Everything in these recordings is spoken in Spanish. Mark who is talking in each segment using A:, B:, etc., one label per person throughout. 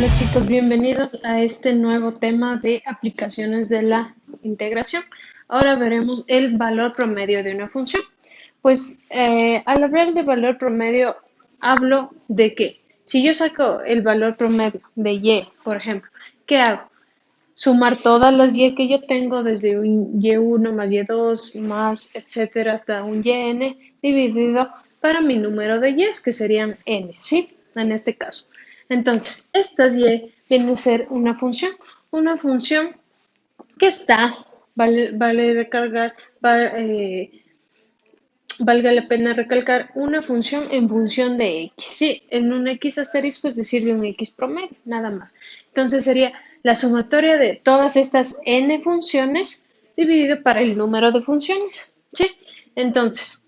A: Hola chicos, bienvenidos a este nuevo tema de aplicaciones de la integración. Ahora veremos el valor promedio de una función. Pues al hablar de valor promedio, hablo de que si yo saco el valor promedio de y, por ejemplo, ¿qué hago? Sumar todas las y que yo tengo desde un y1 más y2 más etcétera hasta un yn dividido para mi número de y's que serían n, ¿sí? En este caso. Entonces, estas y vienen a ser una función que está, vale recargar, valga la pena recalcar, una función en función de x, sí, en un x asterisco, es decir, de un x promedio, nada más. Entonces sería la sumatoria de todas estas n funciones dividido para el número de funciones, ¿sí? Entonces,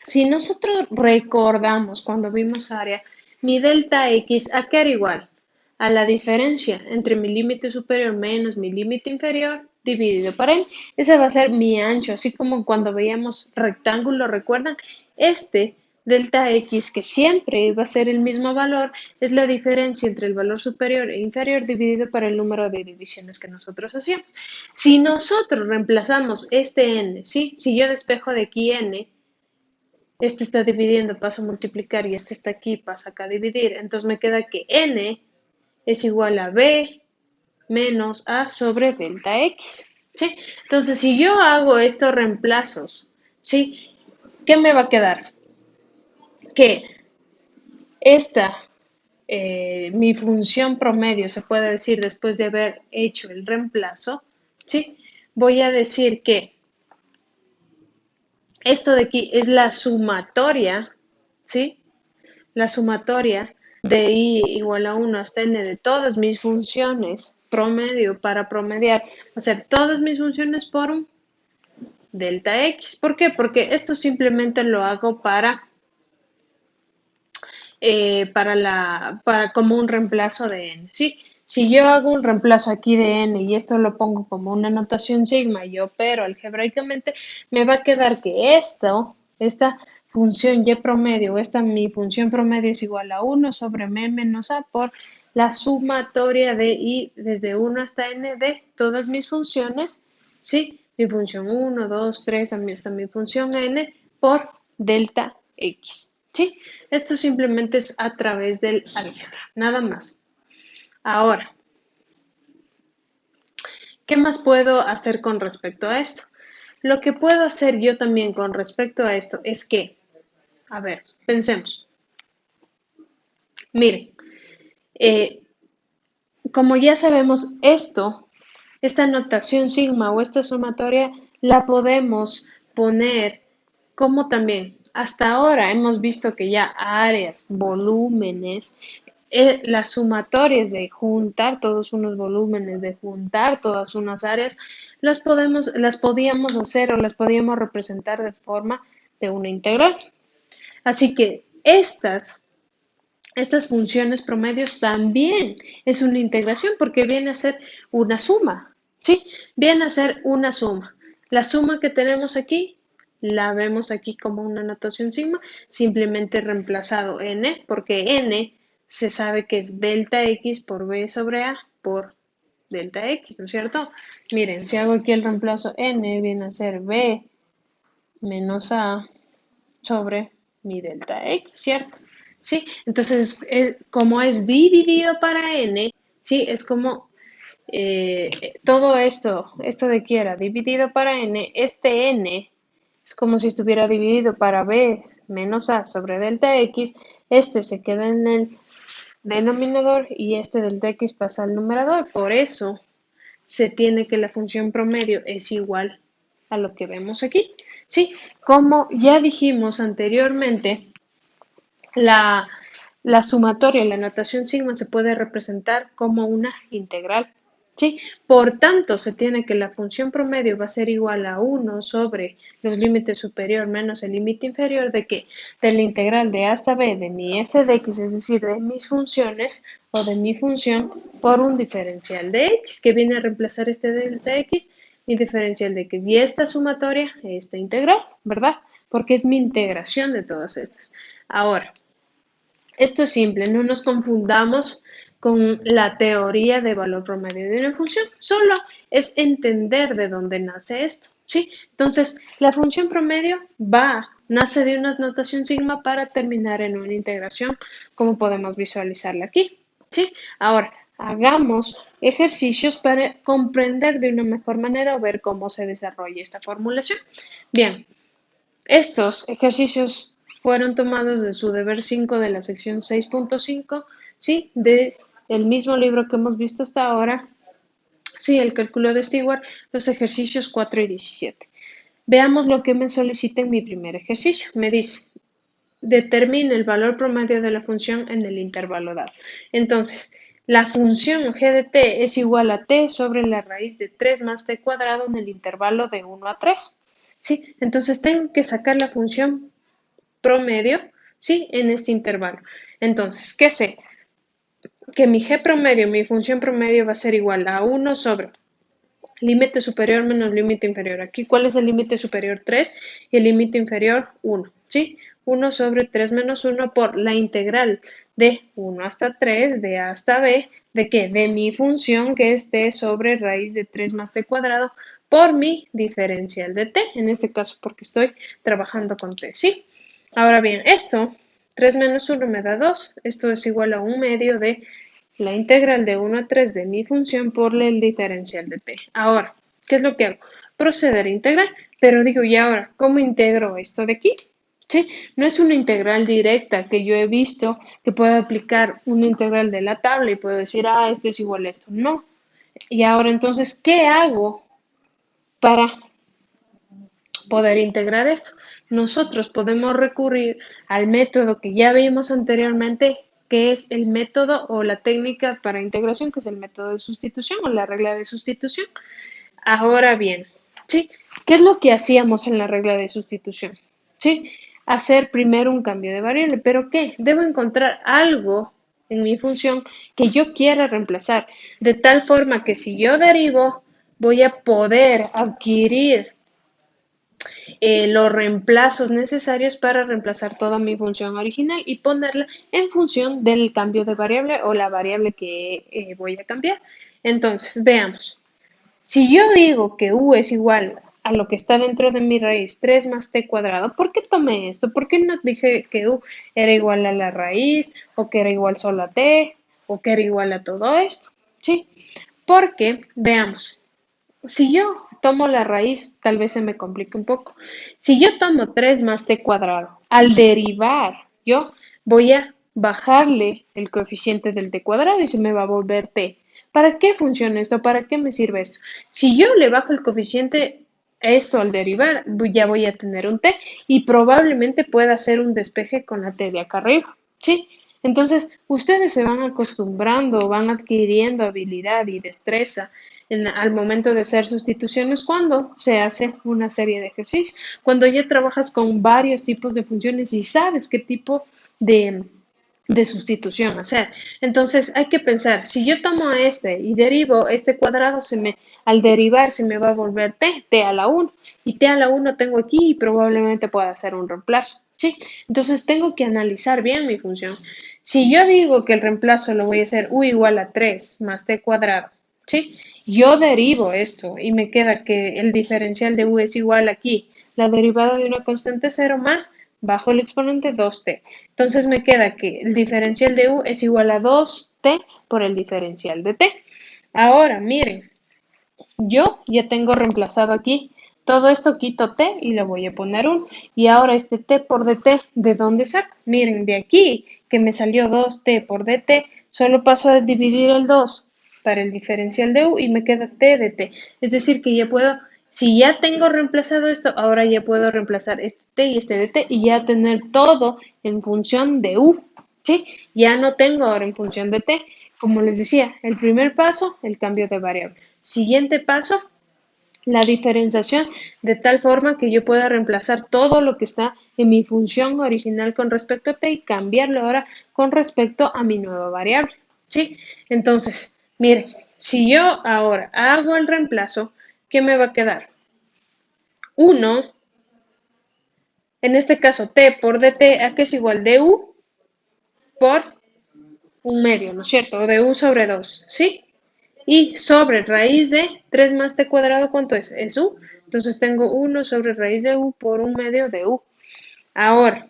A: si nosotros recordamos cuando vimos área, mi delta x, ¿a qué era igual? A la diferencia entre mi límite superior menos mi límite inferior dividido por él. Ese va a ser mi ancho, así como cuando veíamos rectángulo, ¿recuerdan? Este delta x, que siempre iba a ser el mismo valor, es la diferencia entre el valor superior e inferior dividido por el número de divisiones que nosotros hacíamos. Si nosotros reemplazamos este n, ¿sí? Si yo despejo de aquí n, este está dividiendo, pasa a multiplicar y este está aquí, pasa acá a dividir. Entonces me queda que n es igual a b menos a sobre delta x. ¿Sí? Entonces, si yo hago estos reemplazos, ¿sí? ¿Qué me va a quedar? Que esta, mi función promedio, se puede decir después de haber hecho el reemplazo, ¿sí? Voy a decir que esto de aquí es la sumatoria, ¿sí? La sumatoria de i igual a 1 hasta n de todas mis funciones promedio para promediar, hacer todas mis funciones por un delta x. ¿Por qué? Porque esto simplemente lo hago para como un reemplazo de n, ¿sí? Si yo hago un reemplazo aquí de n y esto lo pongo como una notación sigma y opero algebraicamente, me va a quedar que esta función y promedio, esta mi función promedio es igual a 1 sobre m menos a por la sumatoria de i desde 1 hasta n de todas mis funciones, ¿sí? Mi función 1, 2, 3, hasta mi función n por delta x. ¿Sí? Esto simplemente es a través del álgebra, nada más. Ahora, ¿qué más puedo hacer con respecto a esto? Lo que puedo hacer yo también con respecto a esto es que, a ver, pensemos. Miren, eh, como ya sabemos, esta notación sigma o esta sumatoria la podemos poner como también. Hasta ahora hemos visto que ya áreas, volúmenes, las sumatorias de juntar todos unos volúmenes, de juntar todas unas áreas, las podíamos hacer o las podíamos representar de forma de una integral. Así que estas funciones promedios también es una integración porque viene a ser una suma, ¿sí? Viene a ser una suma. La suma que tenemos aquí la vemos aquí como una notación sigma, simplemente reemplazado n, porque n se sabe que es delta x por b sobre a por delta x, ¿no es cierto? Miren, si hago aquí el reemplazo n, viene a ser b menos a sobre mi delta x, ¿cierto? ¿Sí? Entonces, como es dividido para n, ¿sí? Es como todo esto de aquí era dividido para n, este n es como si estuviera dividido para b menos a sobre delta x, este se queda en el denominador y este delta x pasa al numerador, por eso se tiene que la función promedio es igual a lo que vemos aquí. Sí, como ya dijimos anteriormente, la, la sumatoria, la notación sigma se puede representar como una integral. ¿Sí? Por tanto, se tiene que la función promedio va a ser igual a 1 sobre los límites superior menos el límite inferior de que de la integral de a hasta b de mi f de x, es decir, de mis funciones o de mi función por un diferencial de x que viene a reemplazar este delta x y diferencial de x. Y esta sumatoria, esta integral, ¿verdad? Porque es mi integración de todas estas. Ahora, esto es simple, no nos confundamos con la teoría de valor promedio de una función. Solo es entender de dónde nace esto, ¿sí? Entonces, la función promedio nace de una notación sigma para terminar en una integración, como podemos visualizarla aquí, ¿sí? Ahora, hagamos ejercicios para comprender de una mejor manera o ver cómo se desarrolla esta formulación. Bien, estos ejercicios fueron tomados de su deber 5 de la sección 6.5, ¿sí? De el mismo libro que hemos visto hasta ahora, sí, el cálculo de Stewart, los ejercicios 4 y 17. Veamos lo que me solicita en mi primer ejercicio. Me dice, determine el valor promedio de la función en el intervalo dado. Entonces, la función g de t es igual a t sobre la raíz de 3 más t cuadrado en el intervalo de 1 a 3. ¿Sí? Entonces, tengo que sacar la función promedio, ¿sí? En este intervalo. Entonces, ¿qué sé? Que mi g promedio, mi función promedio va a ser igual a 1 sobre límite superior menos límite inferior. Aquí, ¿cuál es el límite superior? 3 y el límite inferior 1, ¿sí? 1 sobre 3 menos 1 por la integral de 1 hasta 3, de a hasta b, ¿de qué? De mi función que es t sobre raíz de 3 más t cuadrado por mi diferencial de t, en este caso porque estoy trabajando con t, ¿sí? Ahora bien, esto, 3 menos 1 me da 2, esto es igual a 1 medio de la integral de 1 a 3 de mi función por el diferencial de t. Ahora, ¿qué es lo que hago? Proceder a integrar, pero digo, ¿y ahora cómo integro esto de aquí? ¿Sí? No es una integral directa que yo he visto que puedo aplicar una integral de la tabla y puedo decir, ah, esto es igual a esto. No. Y ahora entonces, ¿qué hago para poder integrar esto? Nosotros podemos recurrir al método que ya vimos anteriormente, que es el método o la técnica para integración, que es el método de sustitución o la regla de sustitución. Ahora bien, ¿sí? ¿Qué es lo que hacíamos en la regla de sustitución? ¿Sí? Hacer primero un cambio de variable, pero ¿qué? Debo encontrar algo en mi función que yo quiera reemplazar, de tal forma que si yo derivo, voy a poder adquirir los reemplazos necesarios para reemplazar toda mi función original y ponerla en función del cambio de variable o la variable que voy a cambiar. Entonces, veamos. Si yo digo que u es igual a lo que está dentro de mi raíz, 3 más t cuadrado, ¿por qué tomé esto? ¿Por qué no dije que u era igual a la raíz o que era igual solo a t o que era igual a todo esto? ¿Sí? Porque, veamos, si yo tomo la raíz, tal vez se me complique un poco. Si yo tomo 3 más t cuadrado, al derivar, yo voy a bajarle el coeficiente del t cuadrado y se me va a volver t. ¿Para qué funciona esto? ¿Para qué me sirve esto? Si yo le bajo el coeficiente a esto al derivar, ya voy a tener un t y probablemente pueda hacer un despeje con la t de acá arriba. ¿Sí? Entonces, ustedes se van acostumbrando, van adquiriendo habilidad y destreza al momento de hacer sustituciones cuando se hace una serie de ejercicios. Cuando ya trabajas con varios tipos de funciones y sabes qué tipo de, de sustitución hacer. Entonces hay que pensar, si yo tomo este y derivo este cuadrado, al derivar se me va a volver t a la 1 y t a la 1 tengo aquí y probablemente pueda hacer un reemplazo. ¿Sí? Entonces tengo que analizar bien mi función. Si yo digo que el reemplazo lo voy a hacer u igual a 3 más t cuadrado, ¿sí? Yo derivo esto y me queda que el diferencial de u es igual aquí, la derivada de una constante 0 más bajo el exponente 2t. Entonces me queda que el diferencial de u es igual a 2t por el diferencial de t. Ahora, miren, yo ya tengo reemplazado aquí todo esto, quito t y le voy a poner 1. Y ahora este t por dt, ¿de dónde saco? Miren, de aquí que me salió 2t por dt, solo paso a dividir el 2 para el diferencial de u y me queda t de t. Es decir, que ya puedo, si ya tengo reemplazado esto, ahora ya puedo reemplazar este t y este dt y ya tener todo en función de u. ¿Sí? Ya no tengo ahora en función de t. Como les decía, el primer paso, el cambio de variable. Siguiente paso, la diferenciación de tal forma que yo pueda reemplazar todo lo que está en mi función original con respecto a t y cambiarlo ahora con respecto a mi nueva variable. ¿Sí? Entonces, miren, si yo ahora hago el reemplazo, ¿qué me va a quedar? 1, en este caso t por dt, ¿a qué es igual? Du por un medio, ¿no es cierto? O de u sobre 2, ¿sí? Y sobre raíz de 3 más t cuadrado, ¿cuánto es? Es u. Entonces tengo 1 sobre raíz de u por un medio de u. Ahora,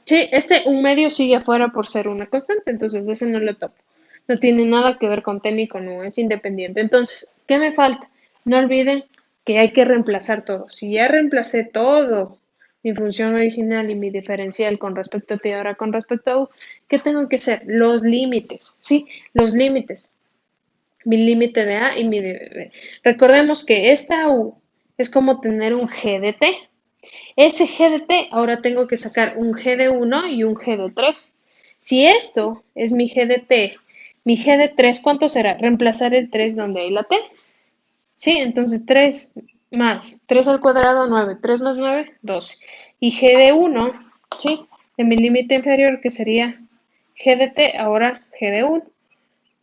A: sí, este un medio sigue afuera por ser una constante, entonces ese no lo topo. No tiene nada que ver con t ni con u, es independiente. Entonces, ¿qué me falta? No olviden que hay que reemplazar todo. Si ya reemplacé todo, mi función original y mi diferencial con respecto a t, ahora con respecto a u, ¿qué tengo que hacer? Los límites, ¿sí? Los límites. Mi límite de a y mi de b. Recordemos que esta u es como tener un g de t. Ese G de T, ahora tengo que sacar un G de 1 y un G de 3. Si esto es mi G de T, mi G de 3, ¿cuánto será? Reemplazar el 3 donde hay la T. Sí, entonces 3 más 3 al cuadrado, 9. 3 más 9, 12. Y G de 1, ¿sí? De mi límite inferior, que sería G de T, ahora G de 1.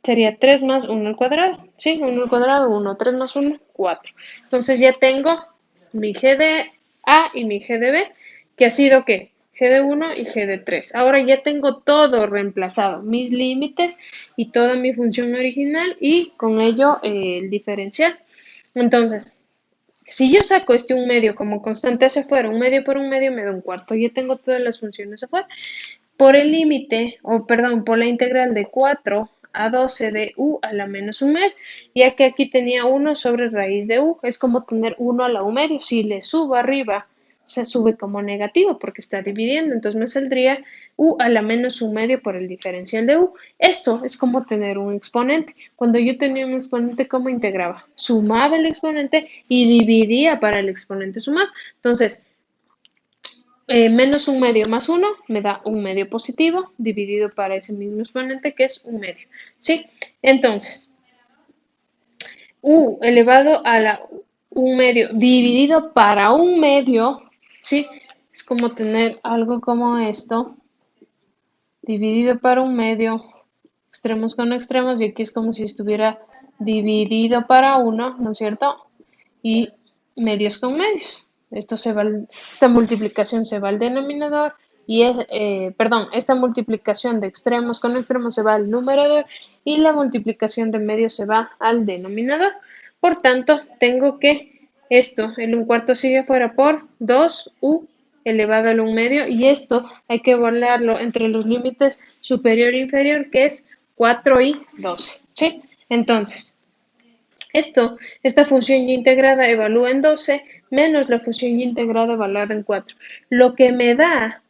A: Sería 3 más 1 al cuadrado. ¿Sí? 1 al cuadrado, 1. 3 más 1, 4. Entonces ya tengo mi G de A y mi G de B, que ha sido ¿qué? G de 1 y G de 3. Ahora ya tengo todo reemplazado, mis límites y toda mi función original y con ello el diferencial. Entonces, si yo saco este un medio como constante hacia afuera, un medio por un medio me da un cuarto. Ya tengo todas las funciones afuera por el límite, o perdón, por la integral de 4 a 12 de u a la menos un medio, ya que aquí tenía 1 sobre raíz de u, es como tener 1 a la u medio, si le subo arriba se sube como negativo porque está dividiendo, entonces me saldría u a la menos un medio por el diferencial de u. Esto es como tener un exponente. Cuando yo tenía un exponente, ¿cómo integraba? Sumaba el exponente y dividía para el exponente sumado. Entonces, menos un medio más uno me da un medio positivo dividido para ese mismo exponente que es un medio. ¿Sí? Entonces, u elevado a la un medio dividido para un medio, ¿sí? Es como tener algo como esto, dividido para un medio, extremos con extremos, y aquí es como si estuviera dividido para uno, ¿no es cierto? Y medios con medios. Esta multiplicación se va al denominador y perdón, esta multiplicación de extremos con extremos se va al numerador y la multiplicación de medios se va al denominador. Por tanto, tengo que esto, el un cuarto sigue fuera por 2u elevado al un medio y esto hay que volarlo entre los límites superior e inferior que es 4 y 12. ¿Sí? Entonces, esta función ya integrada evalúa en 12 menos la función ya integrada evaluada en 4, lo que me da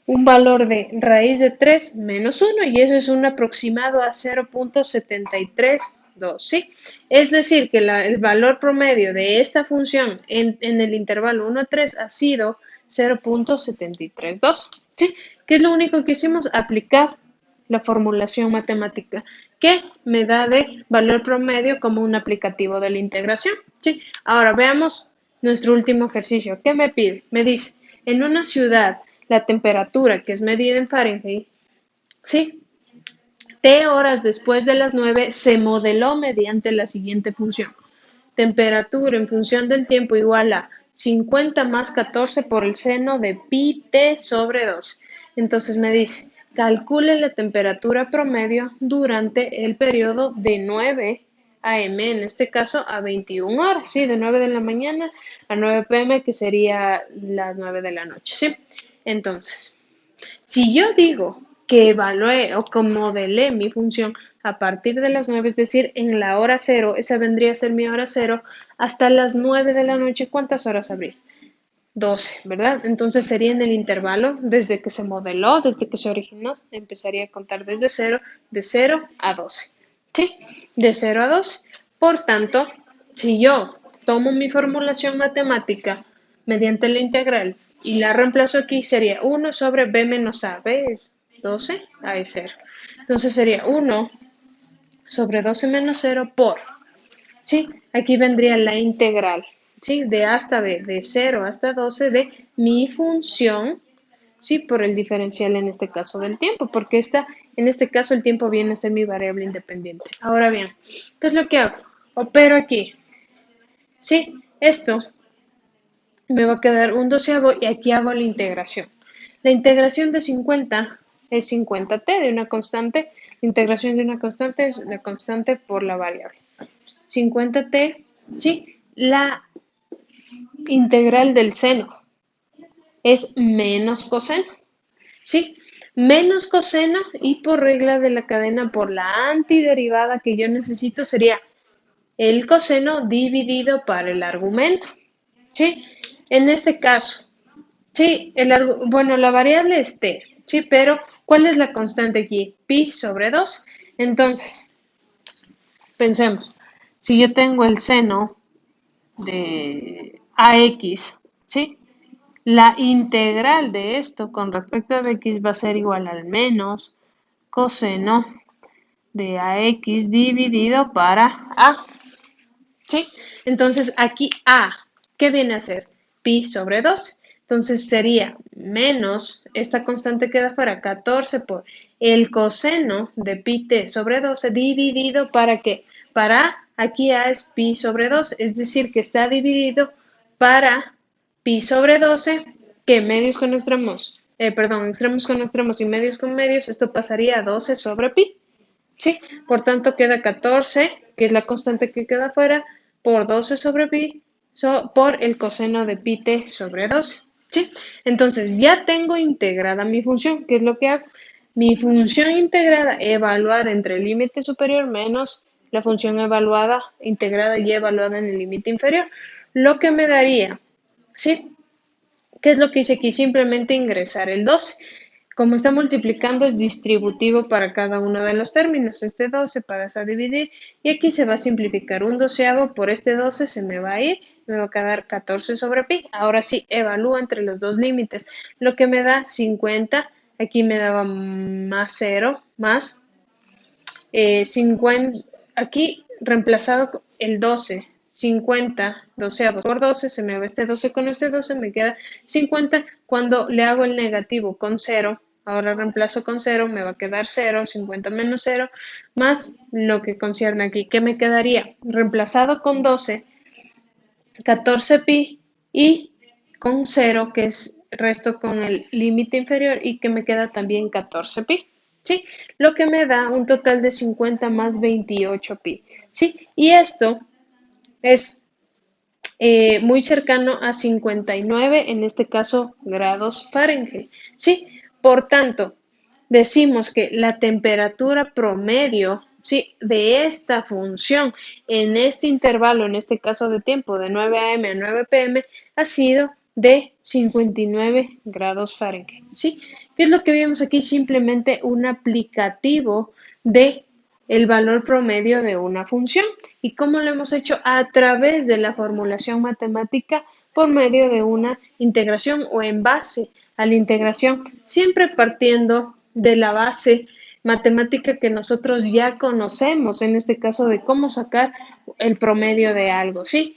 A: un valor de raíz de 3 menos 1 y eso es un aproximado a 0.732, ¿sí? Es decir, que el valor promedio de esta función en el intervalo 1 a 3 ha sido 0.732, ¿sí? ¿Qué es lo único que hicimos? Aplicar la formulación matemática que me da de valor promedio como un aplicativo de la integración, ¿sí? Ahora veamos nuestro último ejercicio. ¿Qué me pide? Me dice, en una ciudad la temperatura que es medida en Fahrenheit, ¿sí? T horas después de las 9 se modeló mediante la siguiente función. Temperatura en función del tiempo igual a 50 más 14 por el seno de pi t sobre 2. Entonces me dice, calcule la temperatura promedio durante el periodo de 9 a.m., en este caso a 21 horas, ¿sí? De 9 de la mañana a 9 p.m., que sería las 9 de la noche, ¿sí? Entonces, si yo digo que evalué o que modelé mi función a partir de las 9, es decir, en la hora cero, esa vendría a ser mi hora cero, hasta las 9 de la noche, ¿cuántas horas habría? 12, ¿verdad? Entonces sería en el intervalo desde que se modeló, desde que se originó, empezaría a contar desde cero, de 0 a 12. ¿Sí? De 0 a 12. Por tanto, si yo tomo mi formulación matemática mediante la integral y la reemplazo aquí, sería 1 sobre b menos a. B es 12, a es 0. Entonces sería 1 sobre 12 menos 0 por, ¿sí? Aquí vendría la integral, ¿sí? De hasta b, de 0 hasta 12 de mi función, ¿sí? Por el diferencial en este caso del tiempo, porque en este caso el tiempo viene a ser mi variable independiente. Ahora bien, ¿qué es lo que hago? Opero aquí, ¿sí? Esto me va a quedar un doceavo y aquí hago la integración. La integración de 50 es 50t de una constante integración de una constante es la constante por la variable. 50t, ¿sí? La integral del seno es menos coseno, ¿sí? Menos coseno y por regla de la cadena por la antiderivada que yo necesito sería el coseno dividido para el argumento, ¿sí? En este caso, sí, bueno, la variable es t, ¿sí? Pero, ¿cuál es la constante aquí? Pi sobre 2. Entonces, pensemos, si yo tengo el seno de ax, ¿sí? La integral de esto con respecto a x va a ser igual al menos coseno de ax dividido para a, ¿sí? Entonces aquí a, ¿qué viene a ser? Pi sobre 2. Entonces sería menos, esta constante queda fuera, 14 por el coseno de pi t sobre 12 dividido para qué? Para aquí a es pi sobre 2, es decir, que está dividido para pi sobre 12, que medios con extremos, extremos con extremos y medios con medios, esto pasaría a 12 sobre pi. ¿Sí? Por tanto, queda 14, que es la constante que queda fuera, por 12 sobre pi, por el coseno de pi t sobre 12. ¿Sí? Entonces, ya tengo integrada mi función. ¿Qué es lo que hago? Mi función integrada, evaluar entre el límite superior menos la función evaluada, integrada y evaluada en el límite inferior. Lo que me daría, ¿sí? ¿Qué es lo que hice aquí? Simplemente ingresar el 12. Como está multiplicando, es distributivo para cada uno de los términos. Este 12 pasa a dividir y aquí se va a simplificar. Un doceavo por este 12 se me va a ir, me va a quedar 14 sobre pi. Ahora sí, evalúo entre los dos límites, lo que me da 50. Aquí me daba más 0, más 50, aquí reemplazado el 12, 50 doceavos por 12, se me va este 12 con este 12, me queda 50. Cuando le hago el negativo con 0, ahora reemplazo con 0, me va a quedar 0, 50 menos 0, más lo que concierne aquí. ¿Qué me quedaría? Reemplazado con 12, 14 pi y con 0, que es resto con el límite inferior y que me queda también 14 pi. ¿Sí? Lo que me da un total de 50 más 28 pi. ¿Sí? Y esto es muy cercano a 59, en este caso, grados Fahrenheit. ¿Sí? Por tanto, decimos que la temperatura promedio, ¿sí? De esta función en este intervalo, en este caso de tiempo de 9 a.m. a 9 p.m., ha sido de 59 grados Fahrenheit. ¿Sí? ¿Qué es lo que vemos aquí? Simplemente un aplicativo de el valor promedio de una función. ¿Y cómo lo hemos hecho? A través de la formulación matemática por medio de una integración o en base a la integración, siempre partiendo de la base matemática que nosotros ya conocemos, en este caso de cómo sacar el promedio de algo, ¿sí?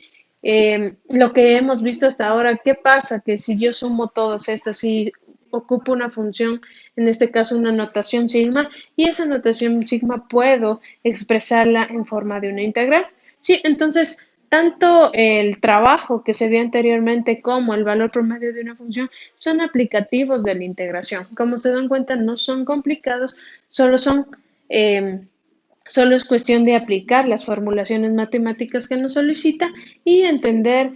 A: Lo que hemos visto hasta ahora, ¿qué pasa? Que si yo sumo todas estas, si ocupo una función, en este caso una notación sigma, y esa notación sigma puedo expresarla en forma de una integral. Sí, entonces, tanto el trabajo que se vio anteriormente como el valor promedio de una función son aplicativos de la integración. Como se dan cuenta, no son complicados, solo son... solo es cuestión de aplicar las formulaciones matemáticas que nos solicita y entender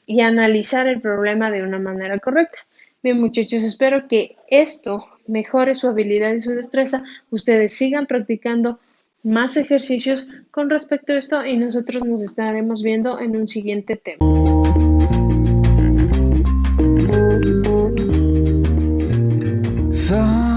A: y analizar el problema de una manera correcta. Bien, muchachos, espero que esto mejore su habilidad y su destreza. Ustedes sigan practicando más ejercicios con respecto a esto y nosotros nos estaremos viendo en un siguiente tema.
B: So